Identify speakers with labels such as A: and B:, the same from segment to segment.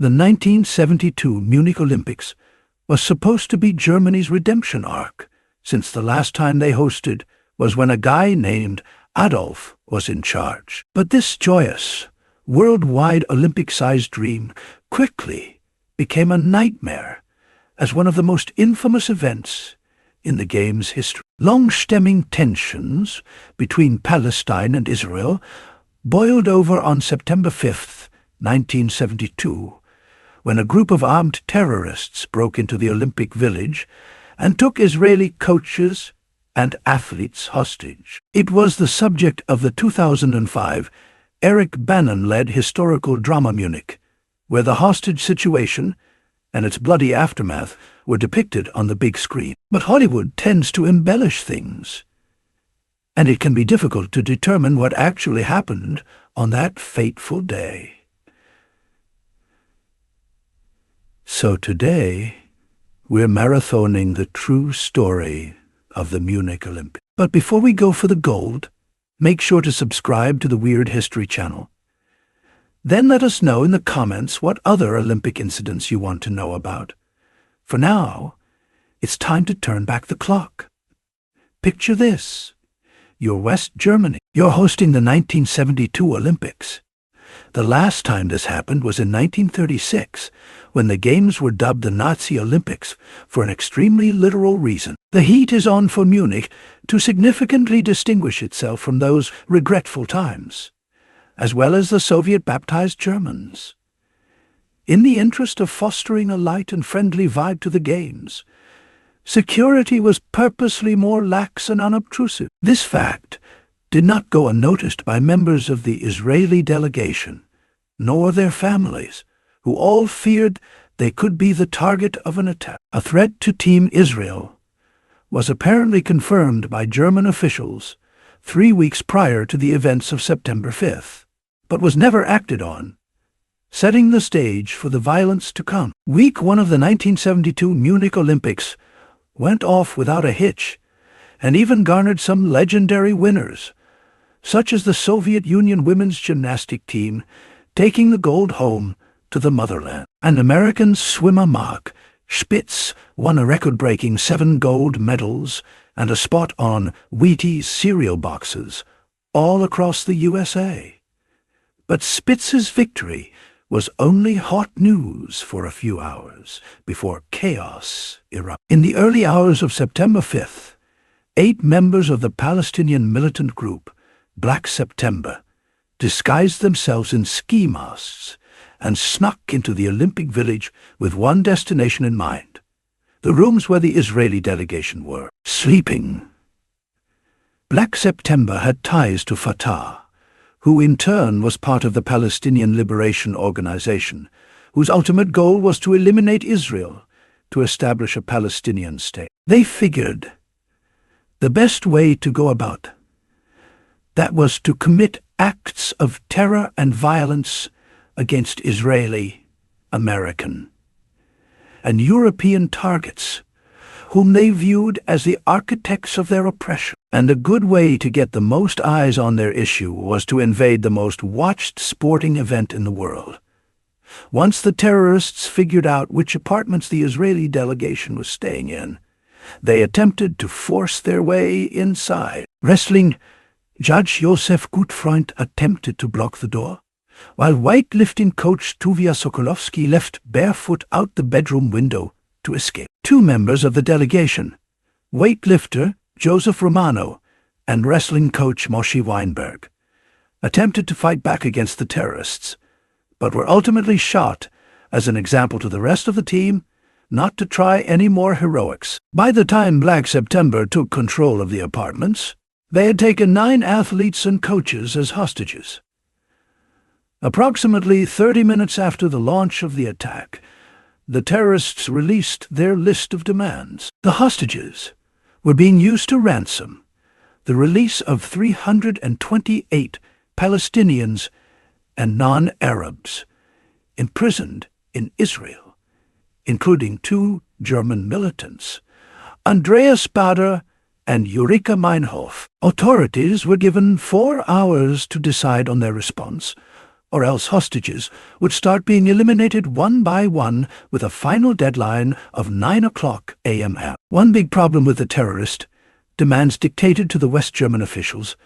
A: The 1972 Munich Olympics was supposed to be Germany's redemption arc, since the last time they hosted was when a guy named Adolf was in charge. But this joyous, worldwide Olympic-sized dream quickly became a nightmare as one of the most infamous events in the Games' history. Long-stemming tensions between Palestine and Israel boiled over on September 5, 1972, when a group of armed terrorists broke into the Olympic Village and took Israeli coaches and athletes hostage. It was the subject of the 2005 Eric Bana-led historical drama Munich, where the hostage situation and its bloody aftermath were depicted on the big screen. But Hollywood tends to embellish things, and it can be difficult to determine what actually happened on that fateful day. So today, we're marathoning the true story of the Munich Olympics. But before we go for the gold, make sure to subscribe to the Weird History channel. Then let us know in the comments what other Olympic incidents you want to know about. For now, it's time to turn back the clock. Picture this. You're West Germany. You're hosting the 1972 Olympics. The last time this happened was in 1936, when the Games were dubbed the Nazi Olympics for an extremely literal reason. The heat is on for Munich to significantly distinguish itself from those regretful times, as well as the Soviet-baptized Germans. In the interest of fostering a light and friendly vibe to the Games, security was purposely more lax and unobtrusive. This fact did not go unnoticed by members of the Israeli delegation, nor their families, who all feared they could be the target of an attack. A threat to Team Israel was apparently confirmed by German officials 3 weeks prior to the events of September 5th, but was never acted on, setting the stage for the violence to come. Week 1 of the 1972 Munich Olympics went off without a hitch, and even garnered some legendary winners, such as the Soviet Union women's gymnastic team taking the gold home to the motherland. And American swimmer Mark Spitz won a record-breaking 7 gold medals and a spot on Wheaties cereal boxes all across the USA. But Spitz's victory was only hot news for a few hours before chaos erupted. In the early hours of September 5th, 8 members of the Palestinian militant group Black September disguised themselves in ski masks and snuck into the Olympic Village with one destination in mind: the rooms where the Israeli delegation were sleeping. Black September had ties to Fatah, who in turn was part of the Palestinian Liberation Organization, whose ultimate goal was to eliminate Israel to establish a Palestinian state. They figured the best way to go about that was to commit acts of terror and violence against Israeli, American, and European targets, whom they viewed as the architects of their oppression. And a good way to get the most eyes on their issue was to invade the most watched sporting event in the world. Once the terrorists figured out which apartments the Israeli delegation was staying in, they attempted to force their way inside. Wrestling Judge Josef Gutfreund attempted to block the door, while weightlifting coach Tuvia Sokolovsky left barefoot out the bedroom window to escape. 2 members of the delegation, weightlifter Joseph Romano and wrestling coach Moshe Weinberg, attempted to fight back against the terrorists, but were ultimately shot as an example to the rest of the team not to try any more heroics. By the time Black September took control of the apartments, they had taken 9 athletes and coaches as hostages. Approximately 30 minutes after the launch of the attack, the terrorists released their list of demands. The hostages were being used to ransom the release of 328 Palestinians and non-Arabs imprisoned in Israel, including 2 German militants, Andreas Bader and Eureka Meinhof. Authorities were given 4 hours to decide on their response, or else hostages would start being eliminated one by one with a final deadline of 9 o'clock a.m. One big problem with the terrorist demands dictated to the West German officials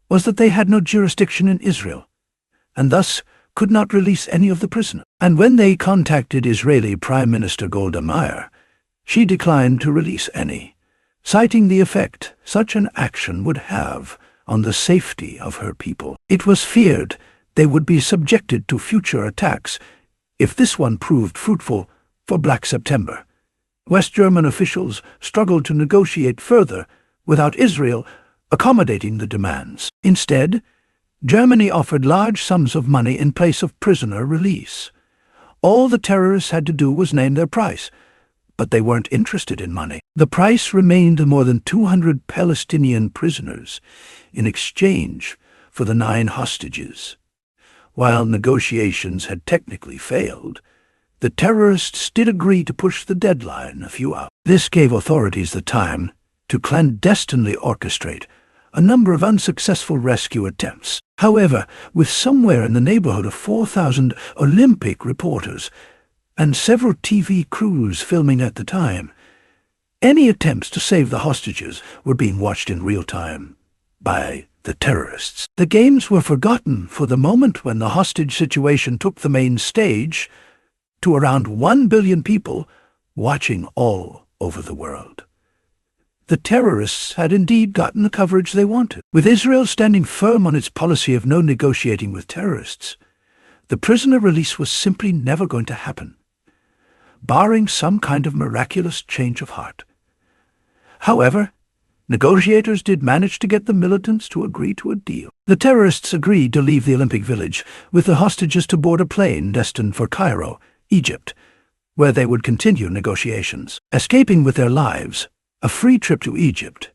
A: was that they had no jurisdiction in Israel, and thus could not release any of the prisoners. And when they contacted Israeli Prime Minister Golda Meir, she declined to release any, citing the effect such an action would have on the safety of her people. It was feared they would be subjected to future attacks if this one proved fruitful for Black September. West German officials struggled to negotiate further without Israel accommodating the demands. Instead, Germany offered large sums of money in place of prisoner release. All the terrorists had to do was name their price, but they weren't interested in money. The price remained more than 200 Palestinian prisoners in exchange for the 9 hostages. While negotiations had technically failed, the terrorists did agree to push the deadline a few hours. This gave authorities the time to clandestinely orchestrate a number of unsuccessful rescue attempts. However, with somewhere in the neighborhood of 4,000 Olympic reporters and several TV crews filming at the time, any attempts to save the hostages were being watched in real time by the terrorists. The games were forgotten for the moment when the hostage situation took the main stage to around 1 billion people watching all over the world. The terrorists had indeed gotten the coverage they wanted. With Israel standing firm on its policy of no negotiating with terrorists, the prisoner release was simply never going to happen, barring some kind of miraculous change of heart. However, negotiators did manage to get the militants to agree to a deal. The terrorists agreed to leave the Olympic Village with the hostages to board a plane destined for Cairo, Egypt, where they would continue negotiations. Escaping with their lives, a free trip to Egypt,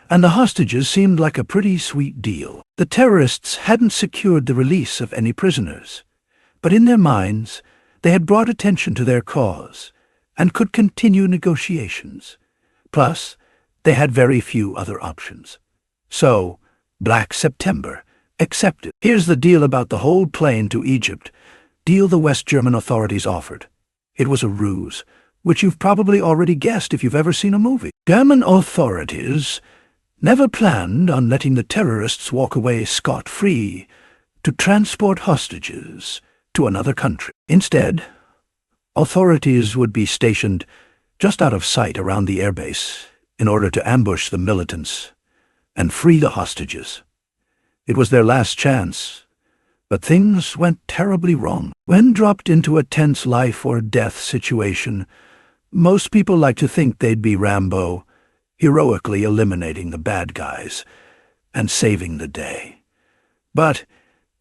A: and the hostages seemed like a pretty sweet deal. The terrorists hadn't secured the release of any prisoners, but in their minds they had brought attention to their cause and could continue negotiations. Plus, they had very few other options. So, Black September accepted. Here's the deal about the whole plane to Egypt, deal the West German authorities offered. It was a ruse, which you've probably already guessed if you've ever seen a movie. German authorities never planned on letting the terrorists walk away scot-free to transport hostages to another country. Instead, authorities would be stationed just out of sight around the airbase in order to ambush the militants and free the hostages. It was their last chance, but things went terribly wrong. When dropped into a tense life-or-death situation, most people like to think they'd be Rambo, heroically eliminating the bad guys and saving the day. But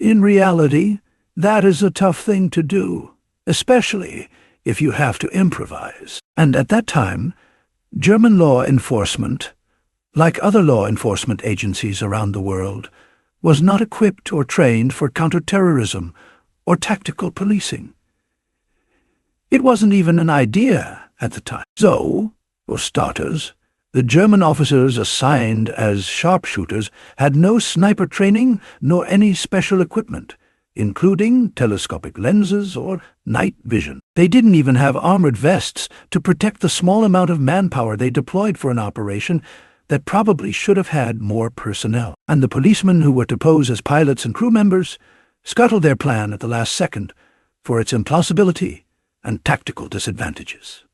A: in reality, that is a tough thing to do, especially if you have to improvise. And at that time, German law enforcement, like other law enforcement agencies around the world, was not equipped or trained for counterterrorism or tactical policing. It wasn't even an idea at the time. So, for starters, the German officers assigned as sharpshooters had no sniper training nor any special equipment, including telescopic lenses or night vision. They didn't even have armored vests to protect the small amount of manpower they deployed for an operation that probably should have had more personnel. And the policemen who were to pose as pilots and crew members scuttled their plan at the last second for its implausibility and tactical disadvantages.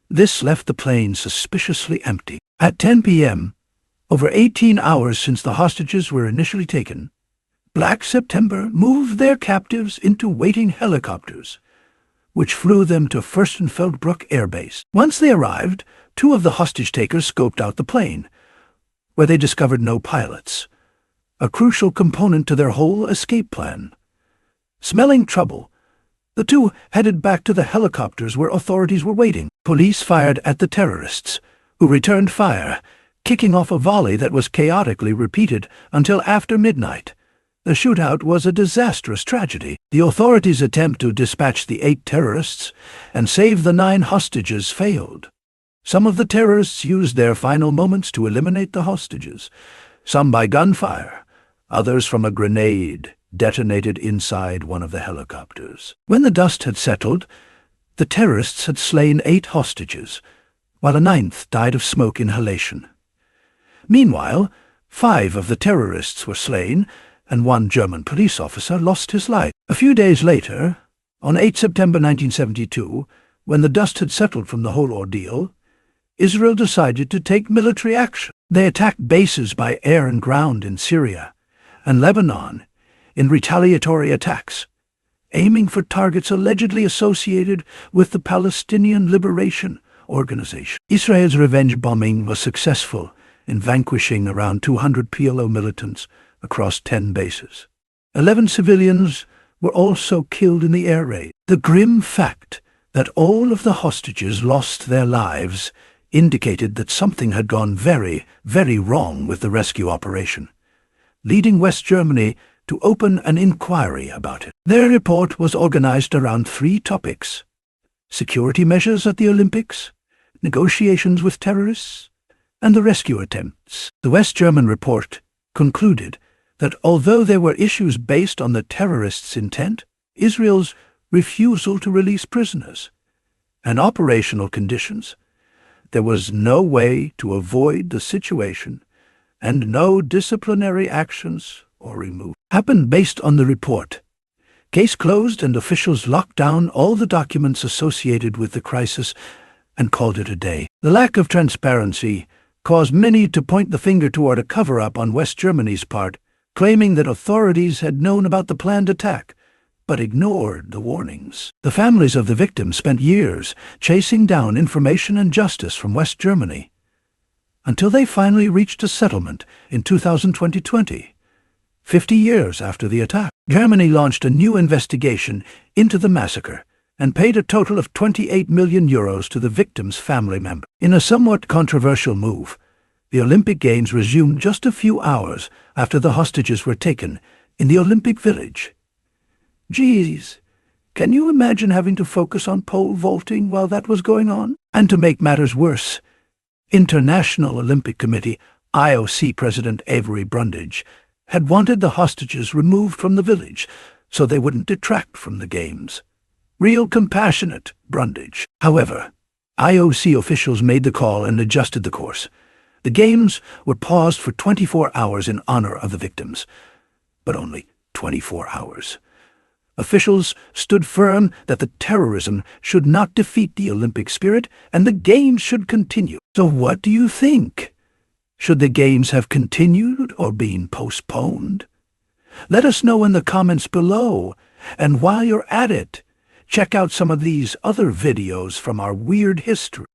A: This left the plane suspiciously empty. At 10 p.m., over 18 hours since the hostages were initially taken, Black September moved their captives into waiting helicopters, which flew them to Fürstenfeldbruck Air Base. Once they arrived, 2 of the hostage-takers scoped out the plane, where they discovered no pilots, a crucial component to their whole escape plan. Smelling trouble, the 2 headed back to the helicopters where authorities were waiting. Police fired at the terrorists, who returned fire, kicking off a volley that was chaotically repeated until after midnight. The shootout was a disastrous tragedy. The authorities' attempt to dispatch the 8 terrorists and save the 9 hostages failed. Some of the terrorists used their final moments to eliminate the hostages, some by gunfire, others from a grenade detonated inside one of the helicopters. When the dust had settled, the terrorists had slain 8 hostages, while a 9th died of smoke inhalation. Meanwhile, 5 of the terrorists were slain, and 1 German police officer lost his life. A few days later, on 8 September 1972, when the dust had settled from the whole ordeal, Israel decided to take military action. They attacked bases by air and ground in Syria and Lebanon in retaliatory attacks, aiming for targets allegedly associated with the Palestinian Liberation Organization. Israel's revenge bombing was successful in vanquishing around 200 PLO militants across 10 bases. 11 civilians were also killed in the air raid. The grim fact that all of the hostages lost their lives indicated that something had gone very, very wrong with the rescue operation, leading West Germany to open an inquiry about it. Their report was organized around 3 topics: security measures at the Olympics, negotiations with terrorists, and the rescue attempts. The West German report concluded that although there were issues based on the terrorists' intent, Israel's refusal to release prisoners, and operational conditions, there was no way to avoid the situation, and no disciplinary actions or removal happened based on the report. Case closed, and officials locked down all the documents associated with the crisis and called it a day. The lack of transparency caused many to point the finger toward a cover-up on West Germany's part, claiming that authorities had known about the planned attack, but ignored the warnings. The families of the victims spent years chasing down information and justice from West Germany, until they finally reached a settlement in 2020, 50 years after the attack. Germany launched a new investigation into the massacre and paid a total of 28 million euros to the victims' family members. In a somewhat controversial move, the Olympic Games resumed just a few hours after the hostages were taken in the Olympic Village. Geez, can you imagine having to focus on pole vaulting while that was going on? And to make matters worse, International Olympic Committee IOC President Avery Brundage had wanted the hostages removed from the village so they wouldn't detract from the Games. Real compassionate, Brundage. However, IOC officials made the call and adjusted the course. The Games were paused for 24 hours in honor of the victims, but only 24 hours. Officials stood firm that the terrorism should not defeat the Olympic spirit and the Games should continue. So what do you think? Should the Games have continued or been postponed? Let us know in the comments below. And while you're at it, check out some of these other videos from our weird history.